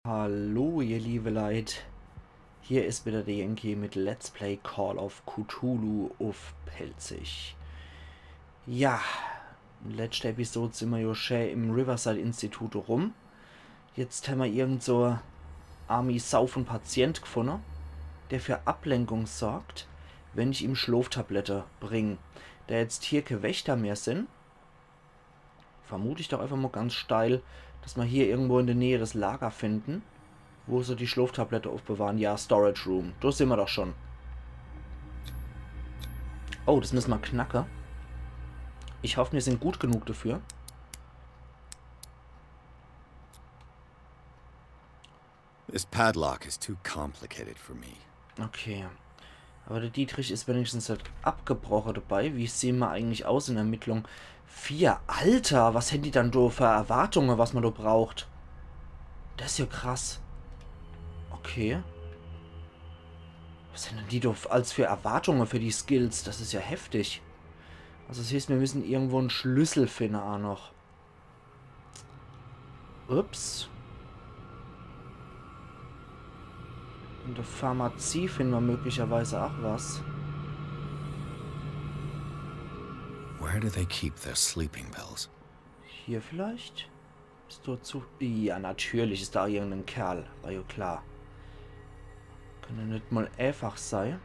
Hallo ihr liebe Leid, hier ist wieder der Yankee mit Let's Play Call of Cthulhu auf Pelzig. Ja, in letzter Episode sind wir ja schon im Riverside Institut rum. Jetzt haben wir irgend so Army-Saufen Patient gefunden, der für Ablenkung sorgt, wenn ich ihm Schlaftablette bringe. Da jetzt hier keine Wächter mehr sind, vermute ich doch einfach mal ganz steil, dass wir hier irgendwo in der Nähe das Lager finden, wo sie die Schlaftablette aufbewahren. Ja, Storage Room. Da sind wir doch schon. Oh, das müssen wir knacken. Ich hoffe, wir sind gut genug dafür. This padlock is too complicated for me. Okay. Aber der Dietrich ist wenigstens halt abgebrochen dabei. Wie sehen wir eigentlich aus in der Ermittlung? 4. Alter, was hätten die dann da für Erwartungen, was man da braucht? Das ist ja krass. Okay. Was sind denn die da als für Erwartungen für die Skills? Das ist ja heftig. Also das heißt, wir müssen irgendwo einen Schlüssel finden auch noch. Ups. In der Pharmazie finden wir möglicherweise auch was. Where do they keep their sleeping pills? Hier vielleicht? Ist dort zu... Ja, natürlich ist da irgendein Kerl. War ja klar. Kann ja nicht mal einfach sein.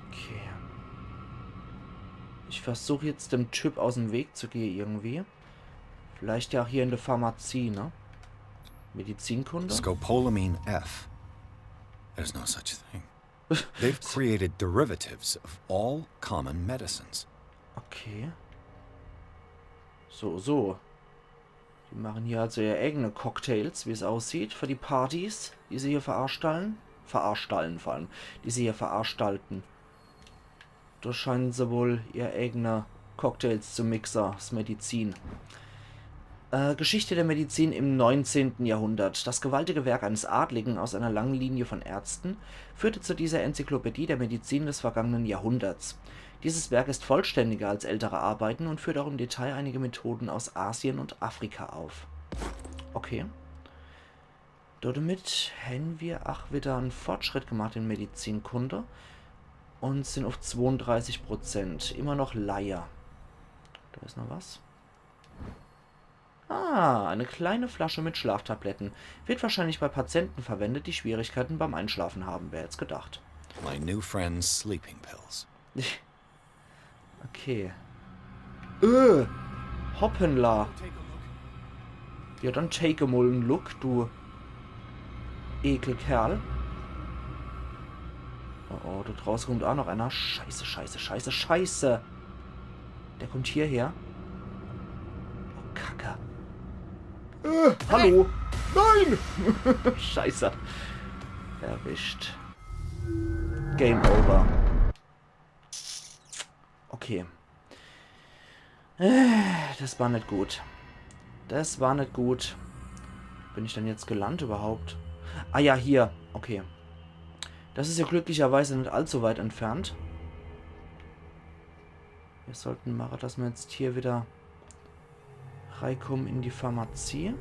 Okay. Ich versuche jetzt dem Typ aus dem Weg zu gehen irgendwie. Vielleicht ja auch hier in der Pharmazie, ne? Medizinkunde? Scopolamine F. There's no such thing. They've created derivatives of all common medicines. Okay. So. Die machen hier also ihre eigene Cocktails, wie es aussieht, für die Partys, die sie hier veranstalten. Veranstalten vor allem. Die sie hier veranstalten. Da scheinen sie wohl ihr eigene Cocktails zu mixen, das Medizin. Geschichte der Medizin im 19. Jahrhundert. Das gewaltige Werk eines Adligen aus einer langen Linie von Ärzten führte zu dieser Enzyklopädie der Medizin des vergangenen Jahrhunderts. Dieses Werk ist vollständiger als ältere Arbeiten und führt auch im Detail einige Methoden aus Asien und Afrika auf. Okay. Damit haben wir auch wieder einen Fortschritt gemacht in Medizinkunde und sind auf 32%. Immer noch Laie. Da ist noch was. Ah, eine kleine Flasche mit Schlaftabletten. Wird wahrscheinlich bei Patienten verwendet, die Schwierigkeiten beim Einschlafen haben, wer jetzt gedacht. My new friend's sleeping pills. Okay. Hoppenla. Ja, dann take mal einen Look, du Ekelkerl. Oh, da draußen kommt auch noch einer. Scheiße. Der kommt hierher. Oh, Kacke. Hallo. Nein! Scheiße. Erwischt. Game over. Okay. Das war nicht gut. Bin ich denn jetzt gelandet überhaupt? Ah ja, hier. Okay. Das ist ja glücklicherweise nicht allzu weit entfernt. Wir sollten machen, dass wir jetzt hier wieder reinkommen in die Pharmazie.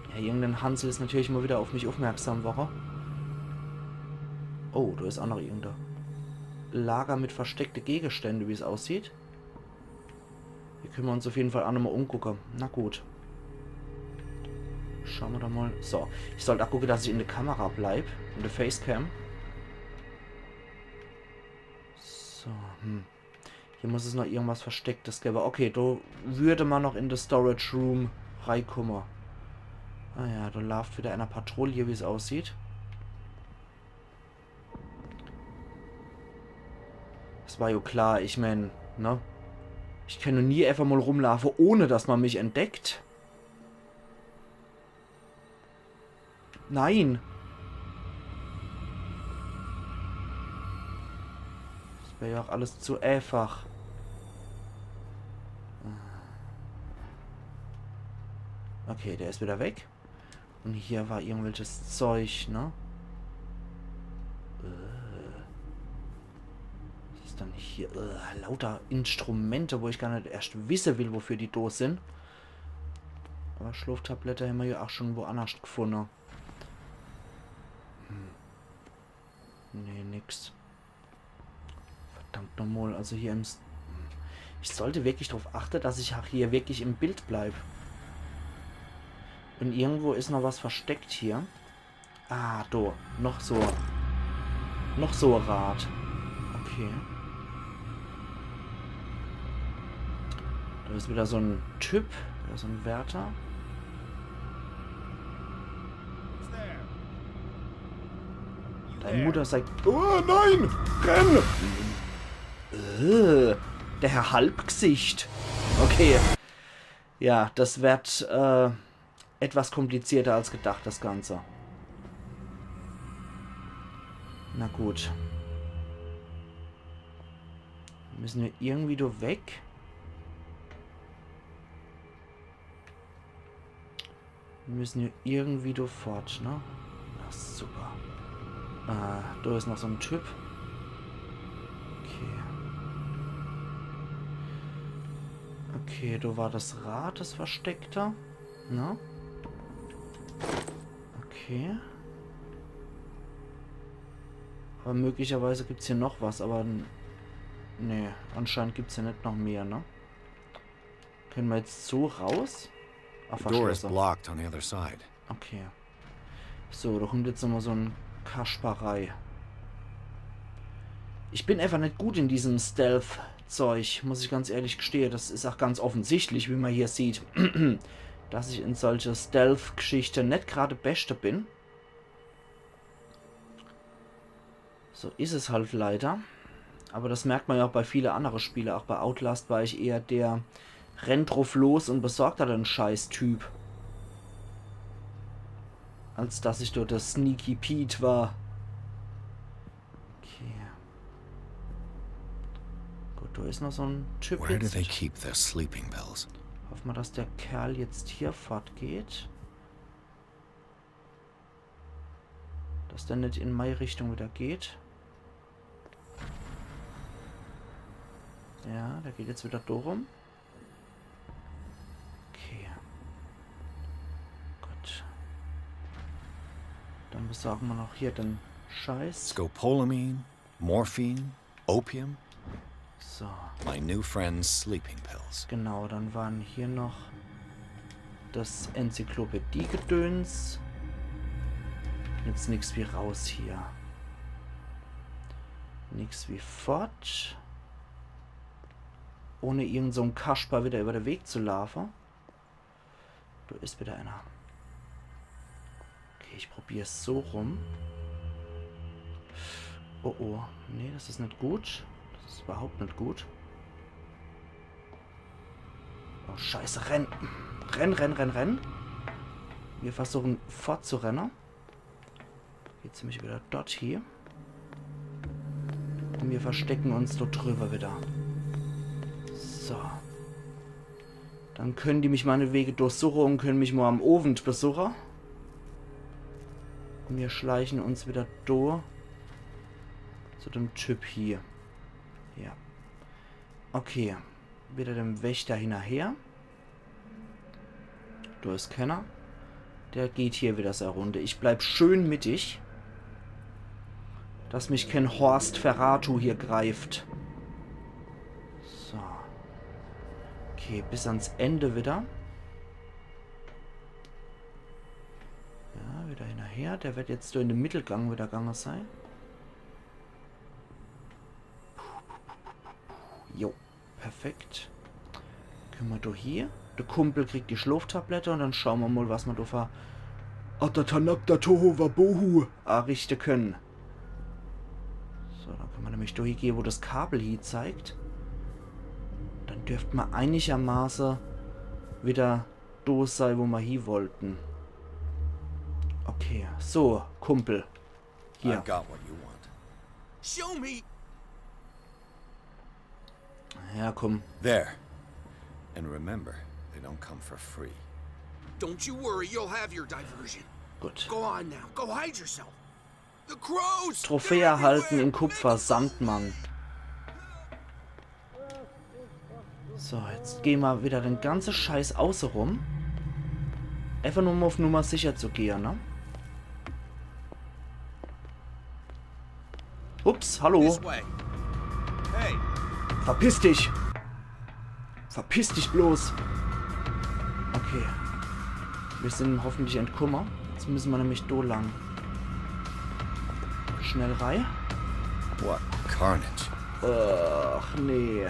Ja, irgendein Hansel ist natürlich mal wieder auf mich aufmerksam geworden. Oh, da ist auch noch irgendein Lager mit versteckten Gegenständen, wie es aussieht. Hier können wir uns auf jeden Fall auch nochmal umgucken. Na gut. Schauen wir da mal. So, ich sollte auch gucken, dass ich in der Kamera bleibe. In der Facecam. So, Hier muss es noch irgendwas Verstecktes geben. Okay, da würde man noch in der Storage Room reinkommen. Ah ja, da läuft wieder einer Patrouille, wie es aussieht. Das war ja klar, ich meine, ne? Ich kann nur nie einfach mal rumlaufen, ohne dass man mich entdeckt. Nein. Das wäre ja auch alles zu einfach. Okay, der ist wieder weg. Und hier war irgendwelches Zeug, ne? Was ist dann hier? Lauter Instrumente, wo ich gar nicht erst wissen will, wofür die da sind. Aber Schlaftablette haben wir ja auch schon woanders gefunden. Nee, nix. Verdammt nochmal, also hier im... Ich sollte wirklich darauf achten, dass ich auch hier wirklich im Bild bleibe. Und irgendwo ist noch was versteckt hier. Ah, da. Noch so ein Rad. Okay. Da ist wieder so ein Typ. Da ist so ein Wärter. Deine Mutter sagt... Oh nein! Renn! Der Herr Halbgesicht. Okay. Ja, das wird etwas komplizierter als gedacht, das Ganze. Na gut. Müssen wir irgendwie da weg? Müssen wir irgendwie da fort, ne? Ach, super. Da ist noch so ein Typ. Okay. Okay, da war das Rad, das Versteckte. Ne? Okay. Aber möglicherweise gibt es hier noch was, aber... Nee, anscheinend gibt es ja nicht noch mehr, ne? Können wir jetzt so raus? Ach, The door is blocked on the other side. Okay. So, da kommt jetzt nochmal so ein Kasperei. Ich bin einfach nicht gut in diesem Stealth-Zeug, muss ich ganz ehrlich gestehen. Das ist auch ganz offensichtlich, wie man hier sieht, dass ich in solche Stealth-Geschichten nicht gerade Beste bin. So ist es halt leider. Aber das merkt man ja auch bei vielen anderen Spielen. Auch bei Outlast war ich eher der rennt drauf los und besorgt hat einen Scheiß-Typ. Als dass ich dort der Sneaky Pete war. Okay. Gut, da ist noch so ein Typ Where do jetzt. they keep their sleeping pills? Hoffen wir, dass der Kerl jetzt hier fortgeht. Dass der nicht in meine Richtung wieder geht. Ja, der geht jetzt wieder rum. Okay. Gut. Dann besorgen wir noch hier den Scheiß. Scopolamine, morphine, opium. So. My new friend's sleeping pills. Genau, dann waren hier noch das Enzyklopädie-Gedöns. Jetzt nichts wie raus hier. Nichts wie fort. Ohne irgend so einen Kasper wieder über den Weg zu laufen. Da ist wieder einer. Okay, ich probiere es so rum. Oh oh. Nee, das ist nicht gut. Das ist überhaupt nicht gut. Oh, scheiße, renn. Renn. Wir versuchen fortzurennen. Jetzt sind wir wieder dort hier. Und wir verstecken uns dort drüber wieder. So. Dann können die mich meine Wege durchsuchen und können mich mal am Ofen besuchen. Und wir schleichen uns wieder durch zu dem Typ hier. Ja. Okay. Wieder dem Wächter hinterher. Da ist keiner. Der geht hier wieder seine Runde. Ich bleib schön mittig. Dass mich kein Horst Ferratu hier greift. So. Okay, bis ans Ende wieder. Ja, wieder hinterher. Der wird jetzt so in den Mittelgang wieder gegangen sein. Jo, perfekt. Können wir da hier? Der Kumpel kriegt die Schlaftablette und dann schauen wir mal, was wir da richten können. So, dann können wir nämlich da hier gehen, wo das Kabel hier zeigt. Dann dürfte man einigermaßen wieder da sein, wo wir hier wollten. Okay, so, Kumpel. Hier. I've got what you want. Show me. Ja, komm. There. And remember, they don't come for free. Don't you worry, you'll have your diversion. Gut. Go on now, go hide yourself. The crows! Trophäe erhalten in Kupfer, Sandmann. So, jetzt gehen wir wieder den ganzen Scheiß außen rum. Einfach nur um auf Nummer sicher zu gehen, ne? Ups, hallo. This way. Hey, Verpiss dich! Verpiss dich bloß! Okay. Wir sind hoffentlich entkummer. Jetzt müssen wir nämlich do lang. Schnell rein. What carnage. Ach, nee.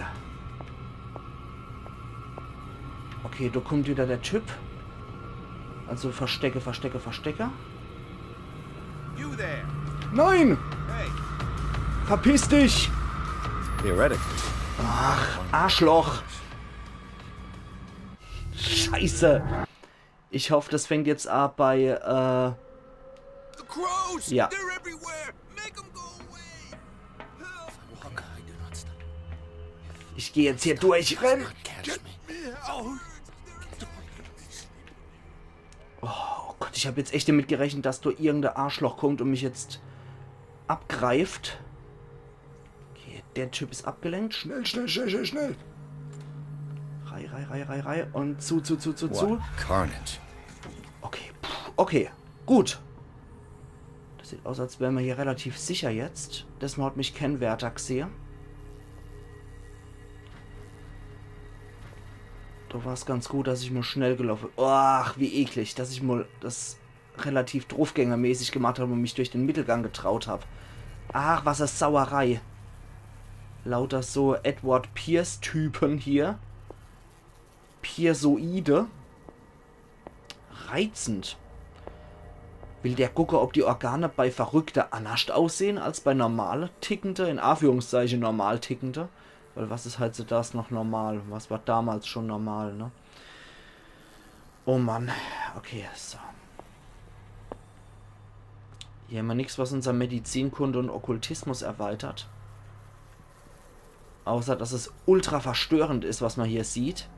Okay, da kommt wieder der Typ. Also Verstecke, Verstecke, Verstecke. you there. Nein! Hey, Verpiss dich! Theoretically. Arschloch! Scheiße! Ich hoffe, das fängt jetzt ab bei, the crows! Ja. They're everywhere! Make them go away! Help! ich gehe jetzt hier durch. Renn! Oh, Oh Gott, ich habe jetzt echt damit gerechnet, dass da irgendein Arschloch kommt und mich jetzt abgreift. Okay, der Typ ist abgelenkt. Schnell, schnell, schnell, schnell, schnell. Rei. Und zu. What carnage. Okay, okay, gut. Das sieht aus, als wären wir hier relativ sicher jetzt. Das hat mich Kennwärter gesehen. Da war es ganz gut, dass ich mal schnell gelaufen bin. Ach, wie eklig, dass ich mal das relativ draufgängermäßig gemacht habe und mich durch den Mittelgang getraut habe. Ach, was ist Sauerei. Lauter so Edward Pierce-Typen hier. Piersoide. Reizend. Will der gucken, ob die Organe bei Verrückter anders aussehen als bei normal tickende, in Anführungszeichen normal tickende. Weil was ist halt so das noch normal? Was war damals schon normal, ne? Oh Mann. Okay, so. Hier haben wir nichts, was unser Medizinkunde und Okkultismus erweitert. Außer, dass es ultra verstörend ist, was man hier sieht.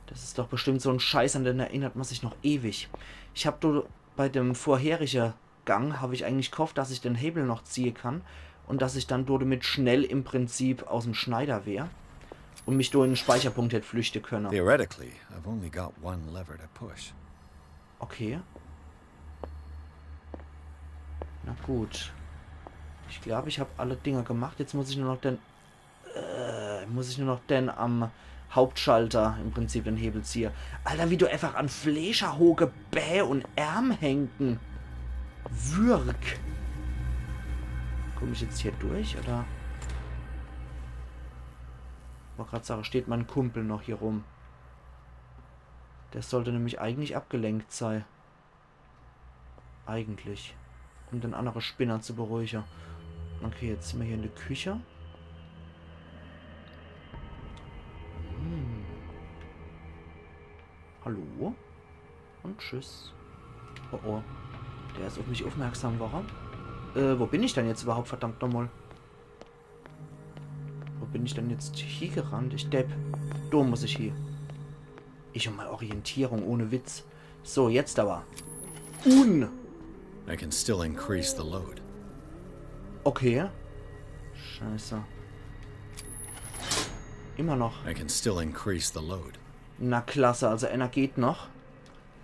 Das ist doch bestimmt so ein Scheiß, an den erinnert man sich noch ewig. Ich habe bei dem vorherigen Gang, habe ich eigentlich gehofft, dass ich den Hebel noch ziehen kann. Und dass ich dann damit schnell im Prinzip aus dem Schneider wäre. Und mich durch in den Speicherpunkt hätte flüchten können. Theoretically, I've only got one lever to push. Okay. Na gut. Ich glaube, ich habe alle Dinger gemacht. Jetzt muss ich nur noch den am Hauptschalter im Prinzip den Hebel ziehen. Alter, wie du einfach an Fleischer hohe Bä und Ärm hängen. Würg. Komme ich jetzt hier durch, oder? Ich wollte gerade sagen, steht mein Kumpel noch hier rum. Der sollte nämlich eigentlich abgelenkt sein. Eigentlich. Um den anderen Spinner zu beruhigen. Okay, jetzt sind wir hier in der Küche. Hallo? Und tschüss. Oh oh. Der ist auf mich aufmerksam geworden. Wo bin ich denn jetzt überhaupt, verdammt nochmal? Wo bin ich denn jetzt hier gerannt? Ich depp. Da muss ich hier. Ich und meine Orientierung, ohne Witz. So, jetzt aber. I can still increase the load. Okay. Scheiße. Immer noch. I can still increase the load. Na klasse, also einer geht noch.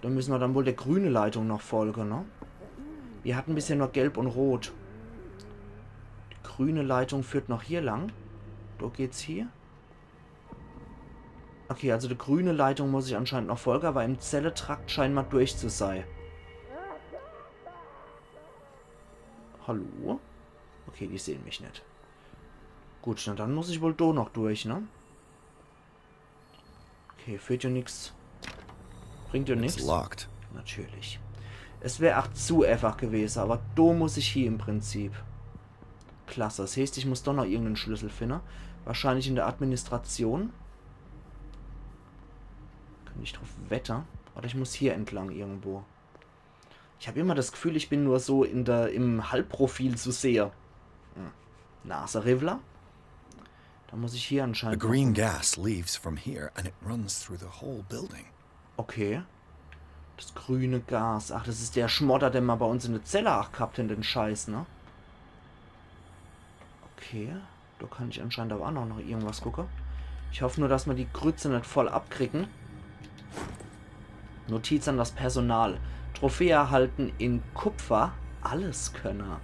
Da müssen wir dann wohl der grüne Leitung noch folgen, ne? Wir hatten bisher nur gelb und rot. Die grüne Leitung führt noch hier lang. Da geht's hier. Okay, also die grüne Leitung muss ich anscheinend noch folgen, aber im Zelletrakt scheint mal durch zu sein. Hallo? Okay, die sehen mich nicht. Gut, na dann muss ich wohl da noch durch, ne? Okay, führt ja nichts. Bringt ja It's nichts. locked. Natürlich. Es wäre auch zu einfach gewesen, aber da muss ich hier im Prinzip. Klasse. Das heißt, ich muss doch noch irgendeinen Schlüssel finden. Wahrscheinlich in der Administration. Kann ich drauf wetten. Oder ich muss hier entlang irgendwo. Ich habe immer das Gefühl, ich bin nur so im Halbprofil zu sehen. Naserivler. Da muss ich hier The anscheinend... green gas leaves from here and it runs through the whole building. Okay. Das grüne Gas. Ach, das ist der Schmodder, den wir bei uns in der Zelle auch gehabt haben, den Scheiß, ne? Okay. Da kann ich anscheinend aber auch noch irgendwas gucken. Ich hoffe nur, dass wir die Grütze nicht voll abkriegen. Notiz an das Personal. Trophäe erhalten in Kupfer. Alleskönner.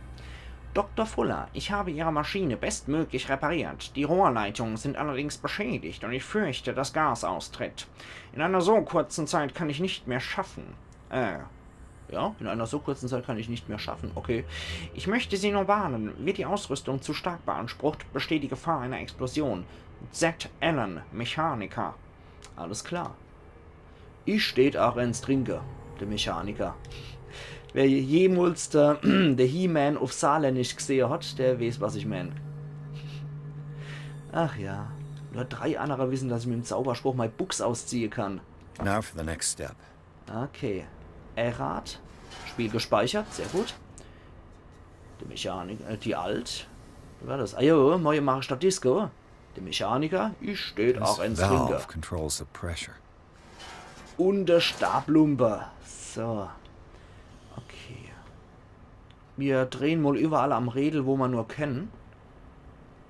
Dr. Fuller, ich habe Ihre Maschine bestmöglich repariert. Die Rohrleitungen sind allerdings beschädigt und ich fürchte, dass Gas austritt. In einer so kurzen Zeit kann ich nicht mehr schaffen. Ja, in einer so kurzen Zeit kann ich nicht mehr schaffen. Okay. Ich möchte Sie nur warnen. Wird die Ausrüstung zu stark beansprucht, besteht die Gefahr einer Explosion. Z. Allen, Mechaniker. Alles klar. Ich steht auch ins Trinke, der Mechaniker. Wer jemals der He-Man auf Saarländisch gesehen hat, der weiß, was ich meine. Ach ja. Nur 3 andere wissen, dass ich mit dem Zauberspruch mein Buchs ausziehen kann. Now for the next step. Okay. Errat. Spiel gespeichert. Sehr gut. Die Mechaniker. Die Alt. Wie war das? Ah jo, neue mache statt Disco. Der Mechaniker. Ich steht auch ins Trinke. Valve controls the pressure. Und der Stablumper. So. Okay. Wir drehen mal überall am Rädel, wo wir nur können.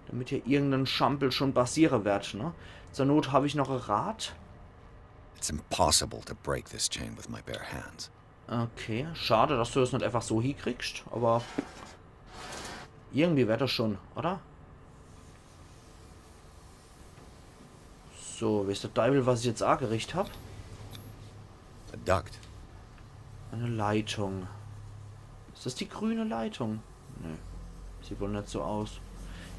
Damit hier irgendein Schampel schon passieren wird, ne? Zur Not habe ich noch ein Rad. It's impossible to break this chain with my bare hands. Okay, schade, dass du das nicht einfach so hinkriegst, aber irgendwie wird das schon, oder? So, wisst der Teufel, was ich jetzt angerichtet habe? A duct. Eine Leitung. Ist das die grüne Leitung? Ne, sieht wohl nicht so aus.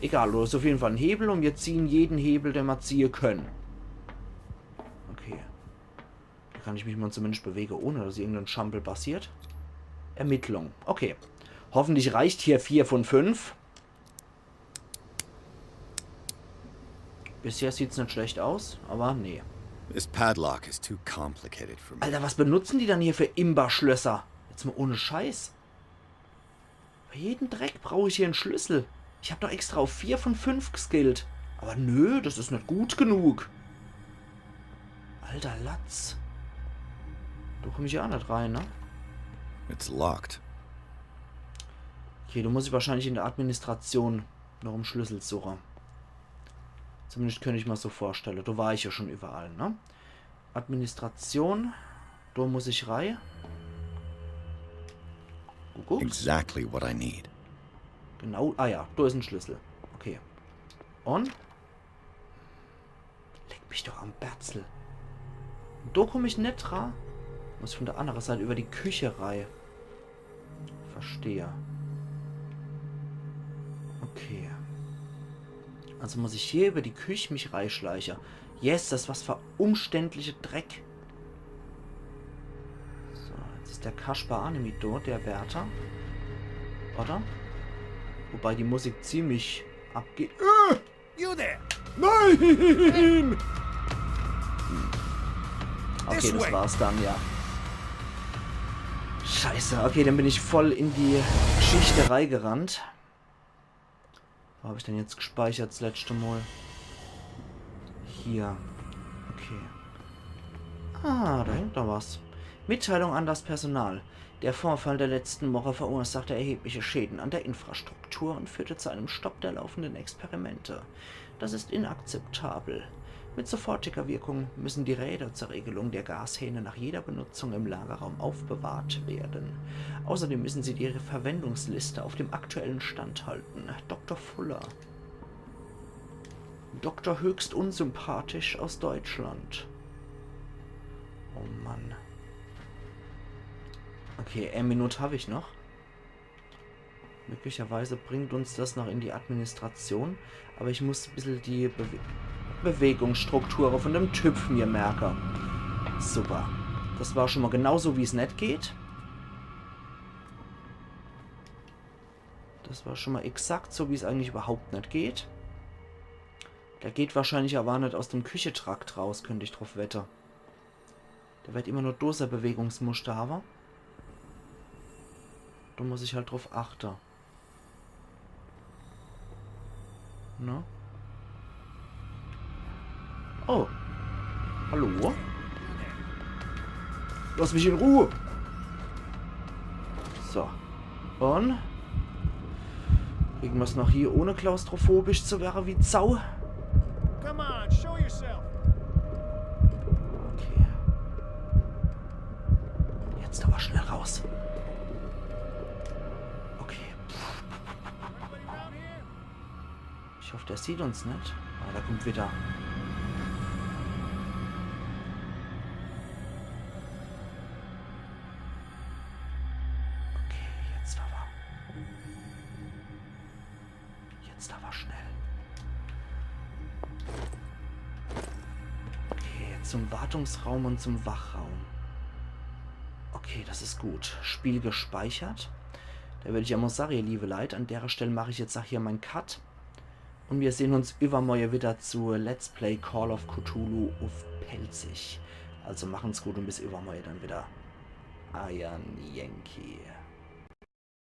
Egal, du hast auf jeden Fall einen Hebel und wir ziehen jeden Hebel, den wir ziehen können. Okay. Da kann ich mich mal zumindest bewegen, ohne dass irgendein Schampel passiert. Ermittlung. Okay. Hoffentlich reicht hier 4 von 5. Bisher sieht es nicht schlecht aus, aber nee. This padlock is too complicated for me. Alter, was benutzen die dann hier für Imba-Schlösser? Jetzt mal ohne Scheiß. Bei jedem Dreck brauche ich hier einen Schlüssel. Ich habe doch extra auf 4 von 5 geskillt. Aber nö, das ist nicht gut genug. Alter Latz. Da komme ich ja auch nicht rein, ne? It's locked. Okay, du musst dich wahrscheinlich in der Administration noch um Schlüssel suchen. Zumindest könnte ich mir so vorstellen. Da war ich ja schon überall, ne? Administration. Da muss ich rein. Guck. Exactly what I need. Genau. Ah ja, da ist ein Schlüssel. Okay. Und? Leck mich doch am Berzel. Da komme ich nicht dran. Muss von der anderen Seite über die Küche rein. Verstehe. Okay. Also muss ich hier über die Küche mich reinschleichen. Yes, das ist was für umständliche Dreck. So, jetzt ist der Kaspar Anemi dort, der Wärter. Oder? Wobei die Musik ziemlich abgeht. You there! Nein! Okay, das war's dann, ja. Scheiße, okay, dann bin ich voll in die Geschichterei gerannt. Wo habe ich denn jetzt gespeichert das letzte Mal? Hier. Okay. Ah, da hängt noch was. Mitteilung an das Personal. Der Vorfall der letzten Woche verursachte erhebliche Schäden an der Infrastruktur und führte zu einem Stopp der laufenden Experimente. Das ist inakzeptabel. Mit sofortiger Wirkung müssen die Räder zur Regelung der Gashähne nach jeder Benutzung im Lagerraum aufbewahrt werden. Außerdem müssen sie ihre Verwendungsliste auf dem aktuellen Stand halten. Dr. Fuller. Doktor höchst unsympathisch aus Deutschland. Oh Mann. Okay, 1 Minute habe ich noch. Möglicherweise bringt uns das noch in die Administration. Aber ich muss ein bisschen die Bewegungsstruktur von dem Typ mir merken. Super. Das war schon mal genauso, wie es nicht geht. Das war schon mal exakt so, wie es eigentlich überhaupt nicht geht. Der geht wahrscheinlich aber nicht aus dem Küchetrakt raus, könnte ich drauf wetten. Der wird immer nur Doser-Bewegungsmuster haben. Da muss ich halt drauf achten. Na? Oh. Hallo? Lass mich in Ruhe. So. Und? Kriegen wir es noch hier, ohne klaustrophobisch zu werden wie Zau? Come on, show yourself. Okay. Jetzt aber schnell raus. Okay. Ich hoffe, der sieht uns nicht. Ah, da kommt wieder. Okay, jetzt aber. Jetzt aber schnell. Okay, zum Wartungsraum und zum Wachraum. Okay, das ist gut. Spiel gespeichert. Da würde ich ja mal sagen, ihr liebe Leute, an der Stelle mache ich jetzt auch hier meinen Cut. Und wir sehen uns übermorgen wieder zu Let's Play Call of Cthulhu auf Pelzig. Also machen's gut und bis übermorgen dann wieder. Iron Yankee.